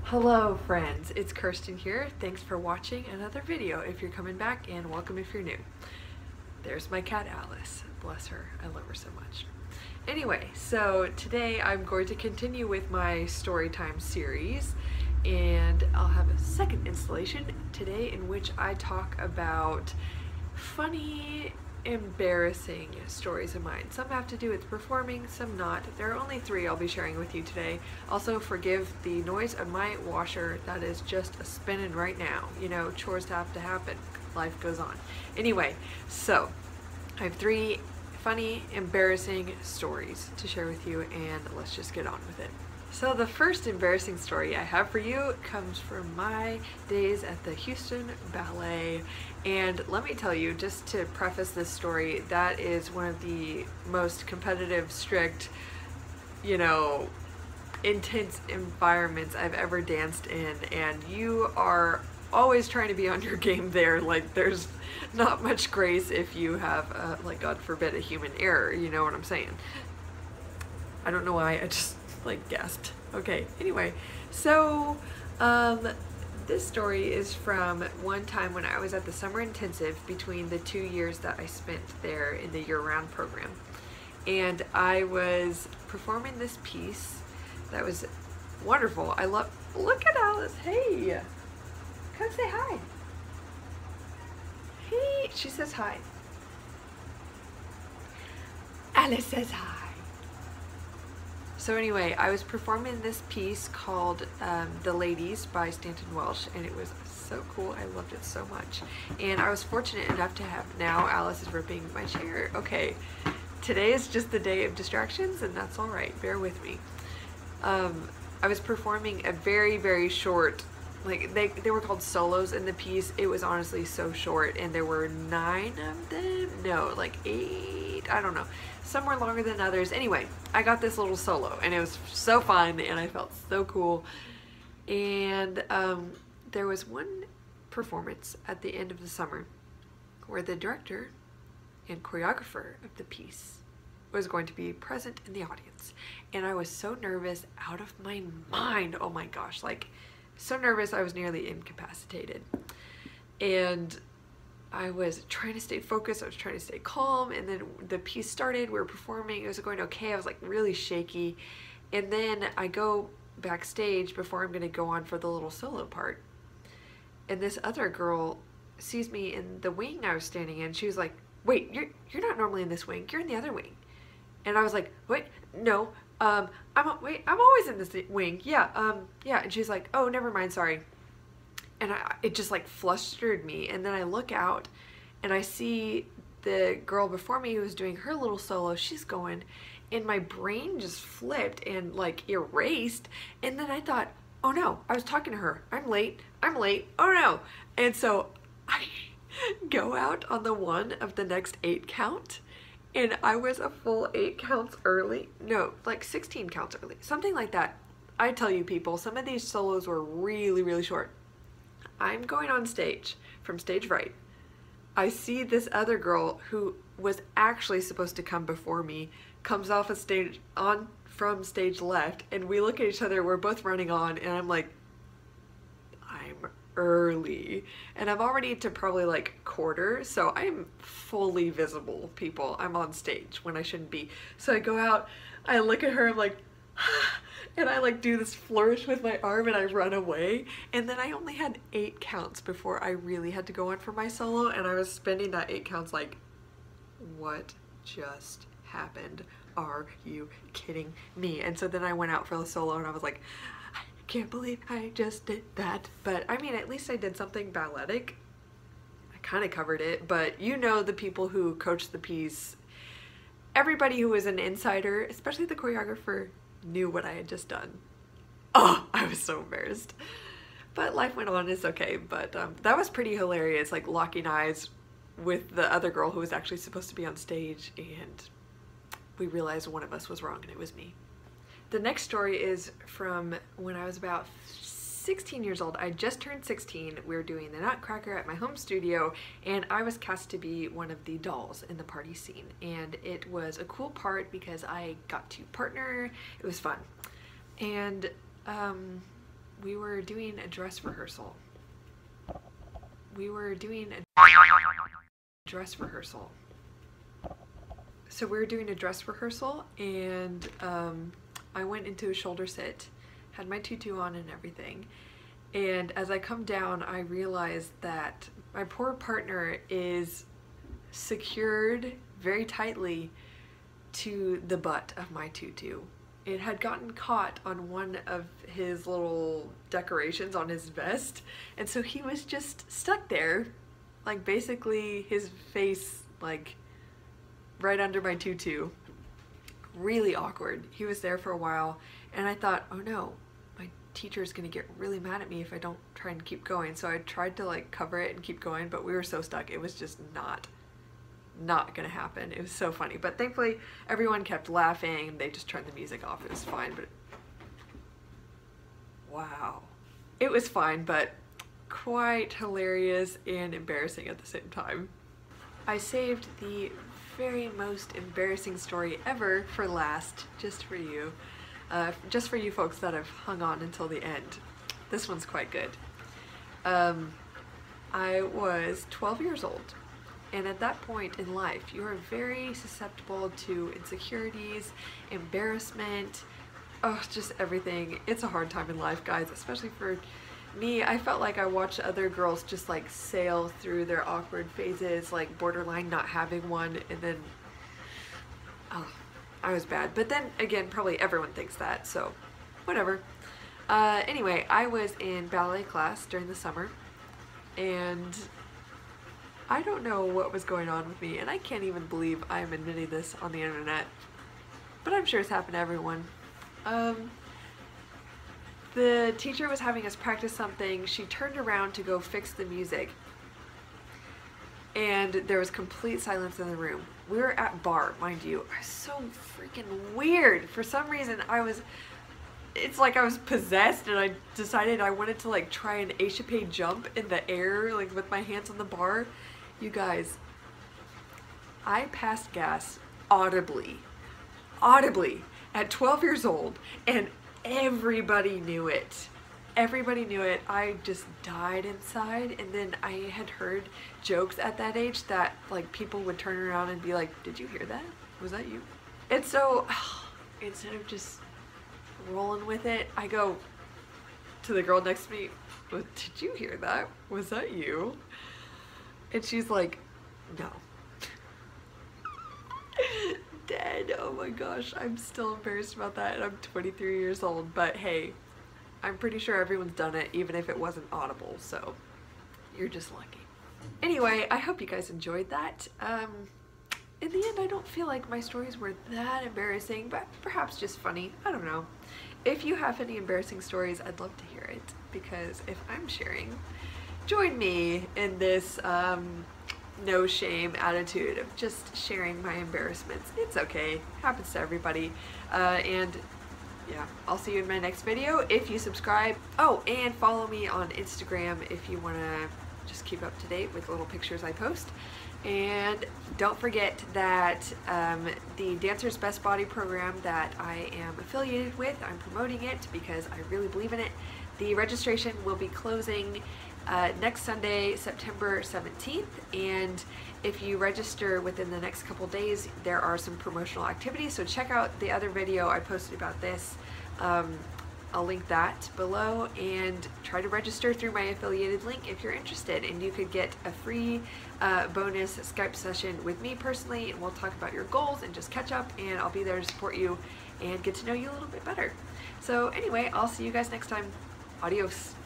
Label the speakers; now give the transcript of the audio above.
Speaker 1: Hello friends, it's Kirsten here. Thanks for watching another video if you're coming back, and welcome if you're new. There's my cat Alice. Bless her. I love her so much. Anyway, so today I'm going to continue with my storytime series, and I'll have a second installation today in which I talk about funny, embarrassing stories of mine. Some have to do with performing, some not. There are only 3 I'll be sharing with you today. Also, forgive the noise of my washer that is just spinning right now. You know, chores have to happen. Life goes on. Anyway, so I have 3 funny, embarrassing stories to share with you, and let's just get on with it. So the first embarrassing story I have for you comes from my days at the Houston Ballet. And let me tell you, just to preface this story, that is one of the most competitive, strict, you know, intense environments I've ever danced in. And you are always trying to be on your game there. Like, there's not much grace if you have, like, God forbid, a human error. You know what I'm saying? I don't know why, I just like gasped. Okay, anyway, so this story is from one time when I was at the summer intensive between the 2 years that I spent there in the year-round program. And I was performing this piece that was wonderful. Look at Alice. Hey, come say hi. Hey, she says hi. Alice says hi. So anyway, I was performing this piece called The Ladies by Stanton Welsh, and it was so cool. I loved it so much. And I was fortunate enough to have, now Alice is ripping my chair. Okay, today is just the day of distractions, and that's all right. Bear with me. I was performing a very, very short, like they were called solos in the piece. It was honestly so short, and there were 9 of them. No, like 8, I don't know. Some were longer than others. Anyway, I got this little solo, and it was so fun, and I felt so cool. And there was one performance at the end of the summer where the director and choreographer of the piece was going to be present in the audience. And I was so nervous, out of my mind. Oh my gosh, like so nervous I was nearly incapacitated. And I was trying to stay focused, I was trying to stay calm, and then the piece started, we were performing, it was going okay, I was like really shaky, and then I go backstage before I'm gonna go on for the little solo part, and this other girl sees me in the wing I was standing in. She was like, wait, you're not normally in this wing, you're in the other wing. And I was like, wait, no, I'm always in this wing, yeah, yeah, and she's like, oh, never mind, sorry. And it just like flustered me. And then I look out and I see the girl before me who was doing her little solo. She's going, and my brain just flipped and like erased. And then I thought, oh no, I was talking to her. I'm late. Oh no. And so I go out on the one of the next 8 count. And I was a full 8 counts early. No, like 16 counts early. Something like that. I tell you people, some of these solos were really, really short. I'm going on stage from stage right. I see this other girl who was actually supposed to come before me, comes off a stage from stage left, and we look at each other, we're both running on, and I'm like, I'm early. And I'm already to probably like quarter, so I'm fully visible, people. I'm on stage when I shouldn't be. So I go out, I look at her, I'm like, and I like do this flourish with my arm and I run away. And then I only had 8 counts before I really had to go on for my solo, and I was spending that 8 counts like, what just happened? Are you kidding me? And so then I went out for the solo and I was like, I can't believe I just did that. But I mean, at least I did something balletic. I kind of covered it, but you know, the people who coached the piece, everybody who was an insider, especially the choreographer, knew what I had just done. Oh, I was so embarrassed. But life went on, it's okay. But that was pretty hilarious, like locking eyes with the other girl who was actually supposed to be on stage, and we realized one of us was wrong, and it was me. The next story is from when I was about 16 years old. I just turned 16. We were doing the Nutcracker at my home studio, and I was cast to be one of the dolls in the party scene. And it was a cool part because I got to partner. It was fun. And we were doing a dress rehearsal. So we were doing a dress rehearsal, and I went into a shoulder sit, had my tutu on and everything. And as I come down, I realized that my poor partner is secured very tightly to the butt of my tutu. It had gotten caught on one of his little decorations on his vest, and so he was just stuck there, like basically his face like right under my tutu. Really awkward. He was there for a while, and I thought, oh no, my teacher is gonna get really mad at me if I don't try and keep going. So I tried to like cover it and keep going, but we were so stuck. It was just not gonna happen. It was so funny, but thankfully everyone kept laughing. They just turned the music off. It was fine, but wow, it was fine, but quite hilarious and embarrassing at the same time. I saved the very most embarrassing story ever for last, just for you folks that have hung on until the end. This one's quite good. I was 12 years old, and at that point in life you are very susceptible to insecurities, embarrassment, just everything. It's a hard time in life, guys, especially for me. I felt like I watched other girls just like sail through their awkward phases, like borderline not having one, and then I was bad. But then again, probably everyone thinks that, so whatever. Anyway, I was in ballet class during the summer, and I don't know what was going on with me, and I can't even believe I'm admitting this on the internet, but I'm sure it's happened to everyone. The teacher was having us practice something. She turned around to go fix the music, and there was complete silence in the room. We were at bar, mind you. It was so freaking weird. For some reason, it's like I was possessed, and I decided I wanted to like try an échappé jump in the air, like with my hands on the bar. You guys, I passed gas audibly at 12 years old, and everybody knew it. Everybody knew it. I just died inside, and then I had heard jokes at that age that like people would turn around and be like, did you hear that? Was that you? And so instead of just rolling with it, I go to the girl next to me, well, did you hear that? Was that you? And she's like, no. Dead. Oh my gosh, I'm still embarrassed about that, and I'm 23 years old, but hey, I'm pretty sure everyone's done it, even if it wasn't audible, so you're just lucky. Anyway, I hope you guys enjoyed that. In the end, I don't feel like my stories were that embarrassing, but perhaps just funny. I don't know. If you have any embarrassing stories, I'd love to hear it, because if I'm sharing, join me in this no shame attitude of just sharing my embarrassments. It's okay, happens to everybody. And yeah, I'll see you in my next video. If you subscribe, oh, and follow me on Instagram if you want to just keep up to date with little pictures I post. And don't forget that the Dancer's Best Body program that I am affiliated with, I'm promoting it because I really believe in it. The registration will be closing next Sunday, September 17th, and if you register within the next couple days, there are some promotional activities, so check out the other video I posted about this. I'll link that below, and try to register through my affiliated link if you're interested, and you could get a free bonus Skype session with me personally, and we'll talk about your goals and just catch up, and I'll be there to support you and get to know you a little bit better. So anyway, I'll see you guys next time. Adios.